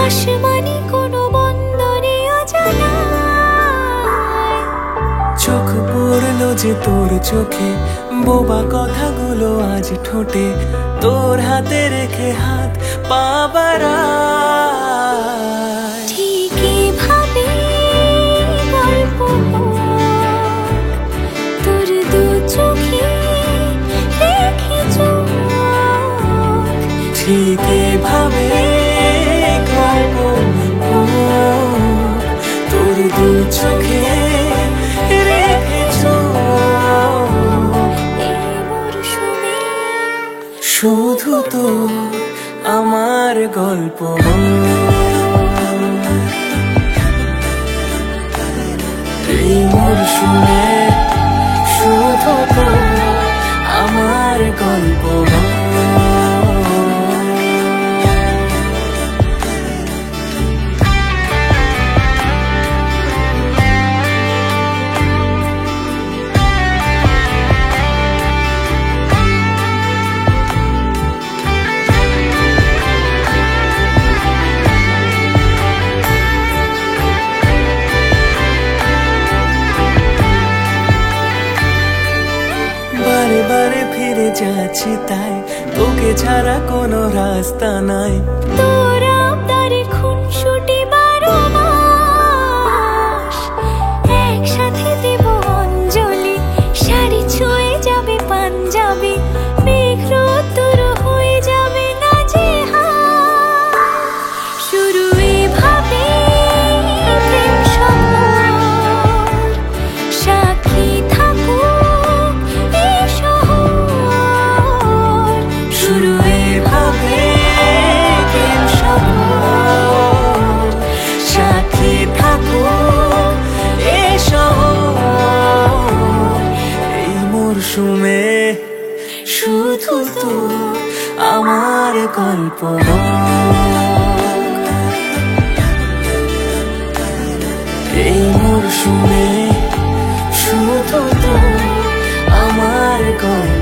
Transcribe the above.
আসমানি কোনো বন্দরে অজানায় চোখ পড়লো যে তোর চোখে, বোবা কথাগুলো আজ ঠোঁটে, তোর হাতে রেখে হাত পা বাড়ায়। ঠিকই ভাবে গল্প তোর দু চোখে রেখে চোখ, ঠিকই ভাবে গল্প তোর দু চোখে রেখে চোখ। এই মরশুমে শুধু তো আমার গল্প, এই মরশুমে শুধু তো আমার গল্প। বারে বারে ফিরে যাচ্ছি তাই, তোকে ছাড়া কোনো রাস্তা নাই। তোর আবদারে খুনসুটি 12 মাস একসাথে দেব অঞ্জলি, শাড়ি ছুঁয়ে যাবে পাঞ্জাবি, মেঘ রোদ্দুর হয়ে যাবে নাজেহাল। শুরু এভাবে প্রেম সফর, সাক্ষী থাকুক এই শহর। শুরু এভাবে প্রেম সফর, সাথী থাকুক এই শহর। এই মরশুমে শুধু তো আমার গল্প, এই মরশুমে শুধু তো আমার গল্প।